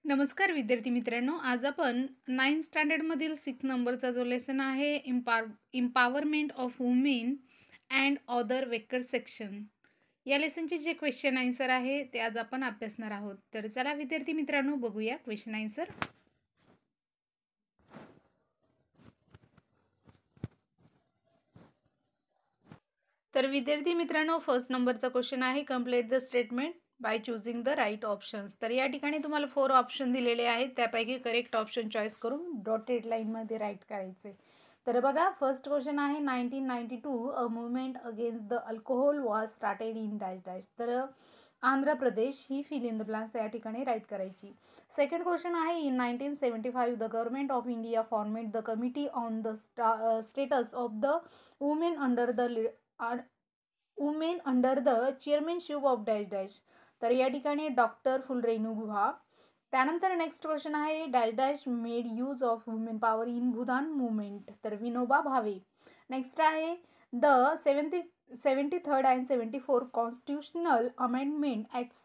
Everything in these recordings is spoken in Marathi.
नमस्कार विद्यार्थी मित्रांनो, आज आपण 9th स्टँडर्डमधील 6 नंबरचा जो लेसन आहे empowerment of women and other waker section, या लेसनचे जे क्वेश्चन आन्सर आहे ते आज आपण अभ्यासणार आहोत. तर चला विद्यार्थी मित्रांनो, बघूया क्वेश्चन आन्सर. तर विद्यार्थी मित्रांनो, फर्स्ट नंबरचा क्वेश्चन आहे complete the statement by choosing the right options. तर या ठिकाणी तुम्हाला 4 ऑप्शन दिलेले आहेत, त्यापैकी करेक्ट ऑप्शन चॉईस करून डॉटेड लाईनमध्ये राईट करायचे. तर बघा, फर्स्ट क्वेश्चन आहे 1992 a movement against the alcohol was started in dash dash. तर आंध्र प्रदेश ही फिल इन द ब्लँक्स या ठिकाणी राईट करायची. सेकंड क्वेश्चन आहे in 1975 the government of India formed the committee on the status of the women under the women under the chairmanship of dash dash. तर या ठिकाणी डॉक्टर फुलरेणू गुहा. त्यानंतर नेक्स्ट क्वेश्चन आहे dash dash made use of women power in Bhoodan movement. तर विनोबा भावे. नेक्स्ट आहे the 73rd and 74 constitutional amendment acts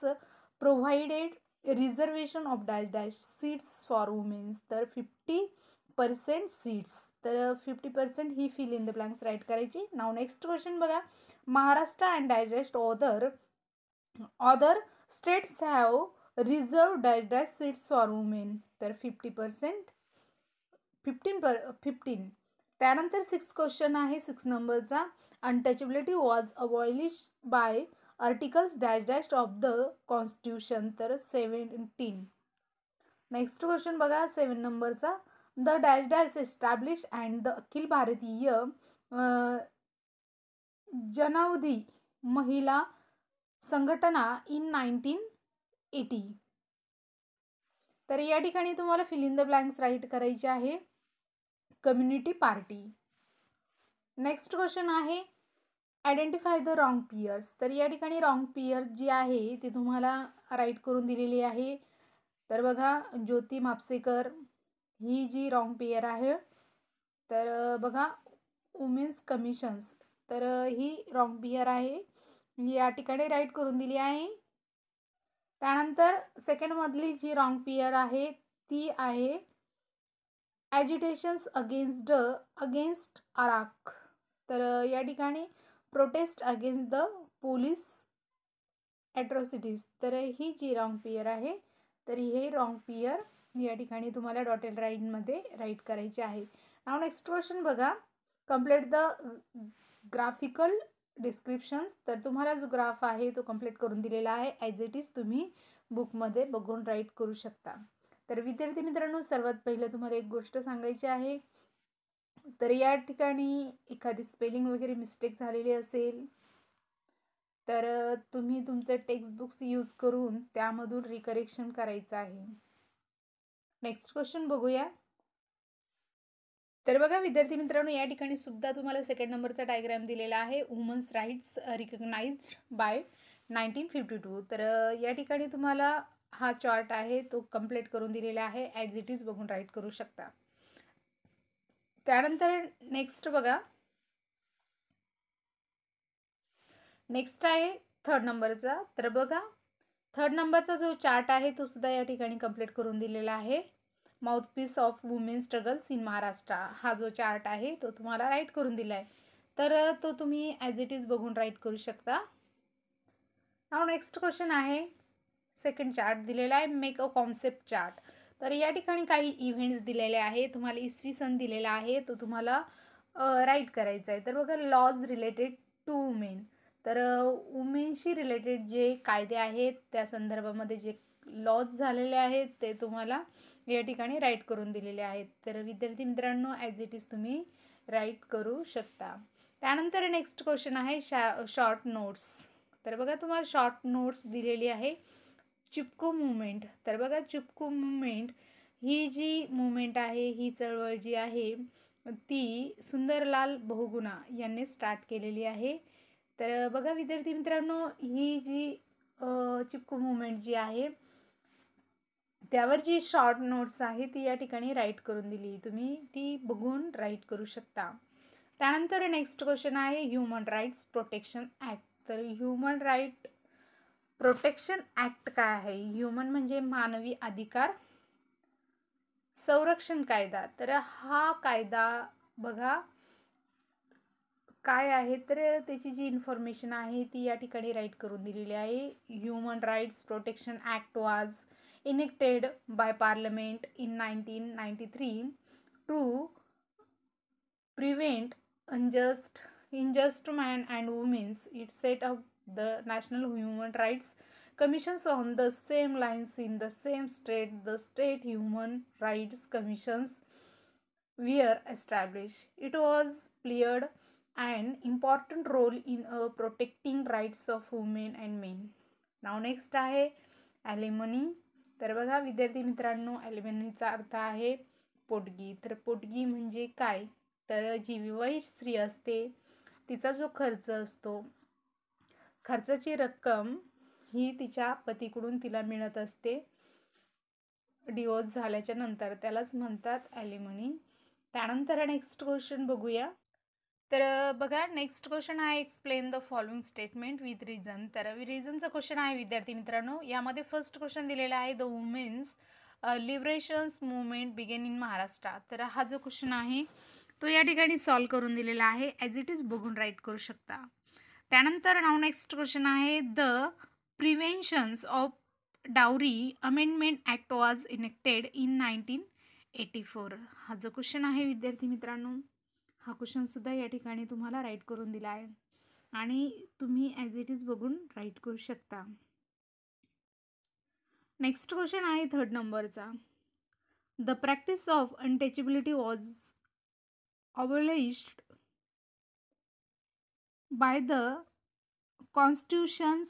provided reservation of dash dash seats for womens. तर 50% सीट्स. तर 50% ही fill in the blanks write करायची. नाव नेक्स्ट क्वेश्चन बघा, Maharashtra and digest other states have reserve dash dash seats for women. तर 50%, 15. त्यानंतर 6 क्वेश्चन आहे 6 नंबरचा, untouchability was abolish by articles dash dash of the constitution. तर 17. नेक्स्ट क्वेश्चन बघा 7 नंबरचा, the dash dash establish and the Akhil Bharatiya जनौधी महिला संघटना इन 1980. तर या ठिकाणी तुम्हाला fill in the blanks write करायचे आहे, कम्युनिटी पार्टी. नेक्स्ट क्वेश्चन आहे आयडेंटिफाय द रॉंग पियर्स. तर या ठिकाणी रॉंग पियर जी आहे ती तुम्हाला राईट करून दिलेली आहे. तर बघा, ज्योती म्हापसेकर ही जी रॉंग पेयर आहे. तर बघा, वुमेन्स कमिशन्स, तर ही रॉंग पेयर आहे, या ठिकाणी राईट करून दिली आहे. त्यानंतर सेकंडमधली जी रॉंग पेयर आहे ती आहे ॲजिटेशन्स अगेन्स्ट अराक. तर या ठिकाणी प्रोटेस्ट अगेन्स्ट द पोलीस ॲट्रॉसिटीज. तर ही जी रॉंग पेयर आहे, तर हे रॉंग पेयर या ठिकाणी तुम्हाला डॉटेड लाईनमध्ये राईट करायचे आहे. नाव नेक्स्ट क्वेश्चन बघा, कंप्लीट द ग्राफिकल डिस्क्रिप्शन्स. तर तुम्हाला जो ग्राफ आहे तो कंप्लीट करून दिलेला आहे, ॲज इट इज तुम्ही बुकमध्ये बघून राईट करू शकता. तर विद्यार्थी मित्रांनो, सर्वात पहिलं तुम्हाला एक गोष्ट सांगायची आहे. तर या ठिकाणी एखादी स्पेलिंग वगैरे मिस्टेक झालेली असेल तर तुम्ही तुमचे टेक्स्टबुक्स यूज करून त्यामधून रिकरेक्शन करायचं आहे. नेक्स्ट क्वेश्चन बघूया. तर बघा विद्यार्थी मित्रांनो, या ठिकाणी सुद्धा तुम्हाला सेकंड नंबरचा डायग्राम दिलेला आहे, वुमन्स राईट्स रिकग्नाइज्ड बाय 1952. तर या ठिकाणी तुम्हाला हा चार्ट आहे तो कंप्लीट करून दिलेला आहे, ॲज इट इज बघून राईट करू शकता. त्यानंतर नेक्स्ट बघा, नेक्स्ट आहे थर्ड नंबरचा. तर बघा, थर्ड नंबरचा जो चार्ट आहे तो सुद्धा या ठिकाणी कंप्लीट करून दिलेला आहे, mouthpiece of women struggles in Maharashtra. हा जो चार्ट आहे तो तुम्हाला राईट करून दिला आहे, तर तो तुम्ही ॲज इट इज बघून राईट करू शकता. नाव नेक्स्ट क्वेश्चन आहे, सेकंड चार्ट दिलेला आहे, मेक अ कॉन्सेप्ट चार्ट. तर या ठिकाणी काही इव्हेंट्स दिलेले आहे, तुम्हाला इसवी सन दिलेला आहे, तो तुम्हाला राईट करायचा आहे. तर बघा, लॉज रिलेटेड टू वुमेन. तर वुमेनशी रिलेटेड जे कायदे आहेत त्या संदर्भामध्ये जे लॉज झालेले आहेत ते तुम्हाला या ठिकाणी राईट करून दिलेले आहेत. तर विद्यार्थी मित्रांनो, ॲज इट इज तुम्ही राईट करू शकता. त्यानंतर नेक्स्ट क्वेश्चन आहे शॉर्ट नोट्स. तर बघा, तुम्हाला शॉर्ट नोट्स दिलेली आहे, चिपको मुवमेंट. तर बघा, चिपको मुवमेंट ही जी मुवमेंट आहे, ही चळवळ जी आहे ती सुंदरलाल बहुगुणा यांनी स्टार्ट केलेली आहे. तर बघा विद्यार्थी मित्रांनो, ही जी चिपको मुवमेंट जी आहे त्यावर जी शॉर्ट नोट्स आहे ती या ठिकाणी राईट करून दिली, तुम्ही ती बघून राईट करू शकता. त्यानंतर नेक्स्ट क्वेश्चन आहे ह्युमन राईट्स प्रोटेक्शन ॲक्ट. तर ह्युमन राईट प्रोटेक्शन ॲक्ट काय आहे? ह्युमन म्हणजे मानवी अधिकार संरक्षण कायदा. तर हा कायदा बघा काय आहे, तर त्याची जी इन्फॉर्मेशन आहे ती या ठिकाणी राईट करून दिलेली आहे. Human rights protection act was enacted by Parliament in 1993 to prevent unjust men and women. It set up the National Human Rights Commissions on the same lines in the same state. The state human rights commissions were established. It was played an important role in protecting rights of women and men. Now next आहे ॲलिमनी. तर बघा विद्यार्थी मित्रांनो, ॲलिमनीचा अर्थ आहे पोटगी. तर पोटगी म्हणजे काय? तर जी विवाहित स्त्री असते तिचा जो खर्च असतो, खर्चाची रक्कम ही तिच्या पतीकडून तिला मिळत असते डिवोर्स झाल्याच्या नंतर, त्यालाच म्हणतात ॲलिमनी. त्यानंतर नेक्स्ट क्वेश्चन बघूया. तर बघा नेक्स्ट क्वेश्चन आहे explain the following statement with reason. तर रिझनचा क्वेश्चन आहे विद्यार्थी मित्रांनो. यामध्ये फर्स्ट क्वेश्चन दिलेला आहे the women's liberations movement began in Maharashtra. तर हा जो क्वेश्चन आहे तो या ठिकाणी सॉल्व करून दिलेला आहे. ॲज इट इज बघून राईट करू शकता. त्यानंतर नाव नेक्स्ट क्वेश्चन आहे the preventions of dowry amendment act was enacted in 1984. हा जो क्वेश्चन आहे विद्यार्थी मित्रांनो, हा क्वेश्चनसुद्धा या ठिकाणी तुम्हाला राईट करून दिला आहे आणि तुम्ही ॲज इट इज बघून राईट करू शकता. नेक्स्ट क्वेश्चन आहे थर्ड नंबरचा. The practice of untouchability was abolished by the constitutions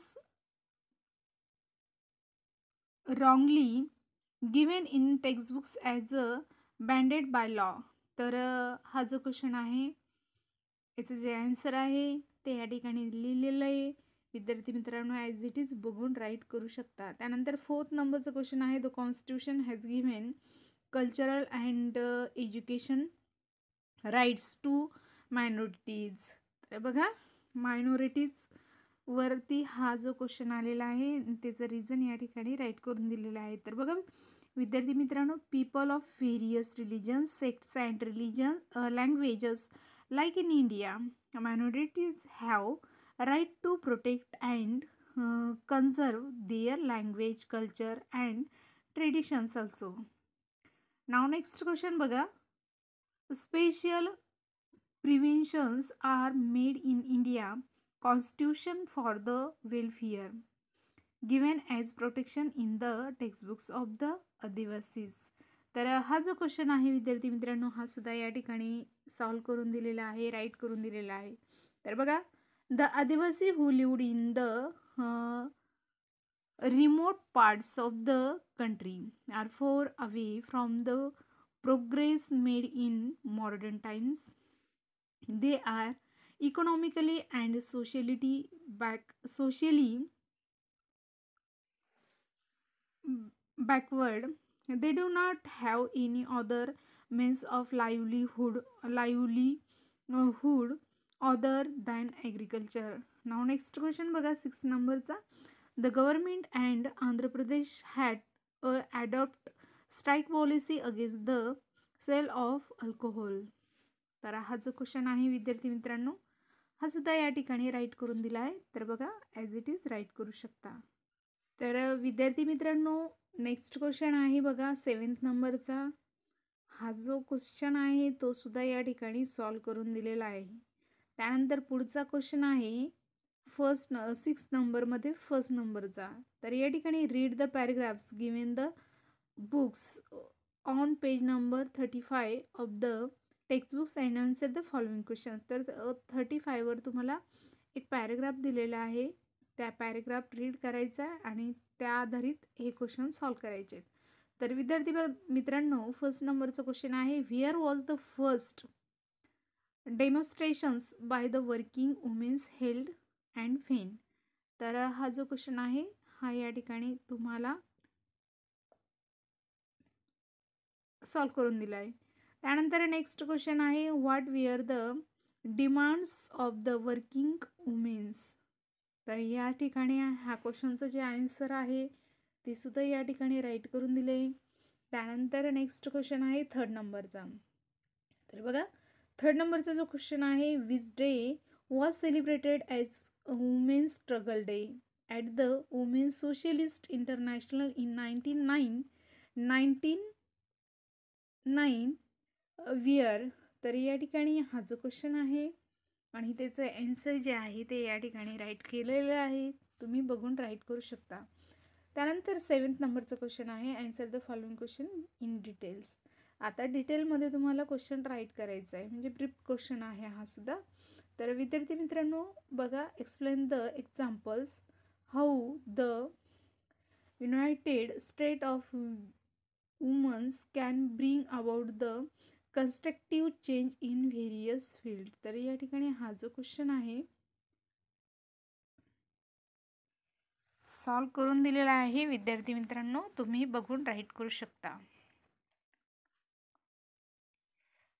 wrongly given in textbooks as a banded by law. तर हा जो क्वेश्चन आहे याचं जे आन्सर आहे ते या ठिकाणी लिहिलेलं आहे. विद्यार्थी मित्रांनो ॲज इट इज बघून राईट करू शकता. त्यानंतर फोर्थ नंबरचं क्वेश्चन आहे the constitution has given cultural and education rights to minorities. तर बघा मायनॉरिटीज वरती हा जो क्वेश्चन आलेला आहे त्याचं रिझन या ठिकाणी राईट करून दिलेलं आहे. तर बघा विद्यार्थी मित्रांनो, people of various religions sects and languages like in India, minorities have right to protect and conserve their language, culture and traditions also. Now next question बघा. Special preventions are made in India Constitution for the welfare given as protection in the textbooks of the Adivasis. तर हा जो क्वेश्चन आहे विद्यार्थी मित्रांनो, हा सुद्धा या ठिकाणी सॉल्व करून दिलेला आहे, राईट करून दिलेला आहे. तर बघा the Adivasi who lived in the remote parts of the country are far away from the progress made in modern times. They are economically and socially backward. They do not have any other means of livelihood other than agriculture. Now next question बघा 6 नंबरचा. The government and Andhra Pradesh had adopt strike policy against the sale of alcohol. तर हा जो क्वेश्चन आहे विद्यार्थी मित्रांनो, हा सुद्धा या ठिकाणी राईट करून दिला आहे. तर बघा ॲज इट इज राईट करू शकता. तर विद्यार्थी मित्रांनो नेक्स्ट क्वेश्चन आहे बघा 7th नंबरचा. हा जो क्वेश्चन आहे तो सुद्धा या ठिकाणी सॉल्व करून दिलेला आहे. त्यानंतर पुढचा क्वेश्चन आहे 6 नंबरमध्ये फर्स्ट नंबरचा. तर या ठिकाणी read the paragraphs given the books on page number 35 of the textbooks and answer the following questions. तर 35 वर तुम्हाला एक पॅराग्राफ दिलेला आहे, त्या पॅराग्राफ रीड करायचा आणि त्या आधारित हे क्वेश्चन सॉल्व करायचे. तर विद्यार्थी मित्रांनो फर्स्ट नंबरचा क्वेश्चन आहे where was the first demonstrations by the working women's held and फेन. तर हा जो क्वेश्चन आहे हा या ठिकाणी तुम्हाला सॉल्व करून दिला आहे. त्यानंतर नेक्स्ट क्वेश्चन आहे what were the demands of the working womens. तर या ठिकाणी ह्या क्वेश्चनचं जे आन्सर आहे ते सुद्धा या ठिकाणी राईट करून दिले. त्यानंतर नेक्स्ट क्वेश्चन आहे 3rd नंबरचा. तर बघा 3rd नंबरचा जो क्वेश्चन आहे, which day was celebrated as women's struggle day at the women socialist international in 1909 year. तर या ठिकाणी हा जो क्वेश्चन आहे आणि त्याचं ॲन्सर जे आहे ते या ठिकाणी राईट केलेलं आहे. तुम्ही बघून राईट करू शकता. त्यानंतर 7th नंबरचा क्वेश्चन आहे, answer the following question in details. आता डिटेलमध्ये तुम्हाला क्वेश्चन राईट करायचा आहे, म्हणजे ब्रीफ क्वेश्चन आहे हा सुद्धा. तर विद्यार्थी मित्रांनो बघा, explain the examples how the united state of womens can bring about the constructive change in various field. तर या ठिकाणी हा जो क्वेश्चन आहे सॉल्व करून दिलेला आहे. विद्यार्थी मित्रांनो तुम्ही बघून राईट करू शकता.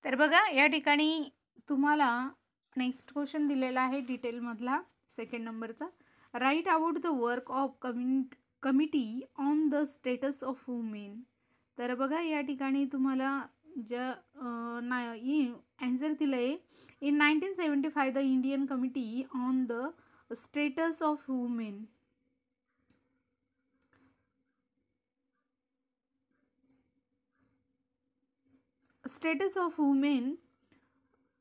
तर बघा या ठिकाणी तुम्हाला नेक्स्ट क्वेश्चन दिलेला आहे डिटेलमधला 2nd नंबरचा. Write about the work of committee on the status of women. तर बघा या ठिकाणी तुम्हाला ज्या ॲन्सर दिलं आहे, in 1975 the Indian committee on the status of women. Status of women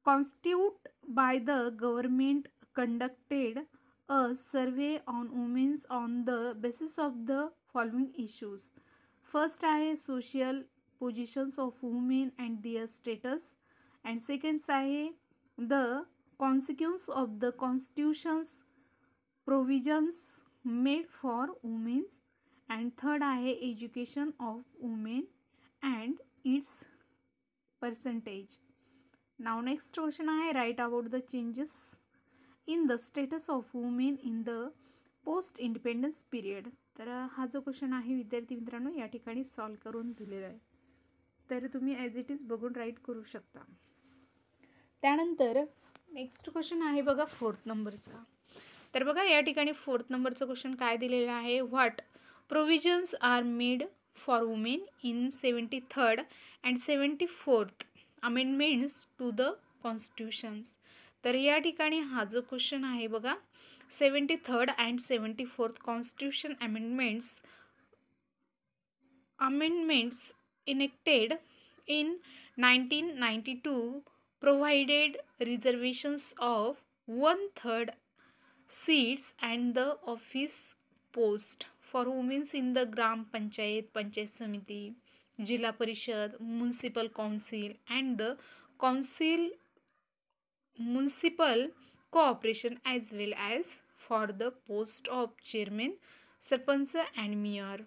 constituted by the government conducted a survey on women on the basis of the following issues. First आहे social positions of women and their status, and second आहे the consequence of the constitution's provisions made for women, and third आहे education of women and its percentage. Now next question आहे, write about the changes in the status of women in the post independence period. तर हा जो क्वेश्चन आहे विद्यार्थी मित्रांनो या ठिकाणी सॉल्व करून दिलेला आहे. तर तुम्ही ॲज इट इज बघून राईट करू शकता. त्यानंतर नेक्स्ट क्वेश्चन आहे बघा 4th नंबरचा. तर बघा या ठिकाणी 4th नंबरचं क्वेश्चन काय दिलेलं आहे, what provisions are made for women in 73rd and 74th amendments to the constitutions. तर या ठिकाणी हा जो क्वेश्चन आहे बघा, 73rd and 74th constitution amendments enacted in 1992 provided reservations of 1/3 seats and the office post for women in the Gram Panchayat, Panchayat Samiti, Jilla Parishad, Municipal Council and the Council Municipal Cooperation, as well as for the post of Chairman, Sarpanch and Mayor.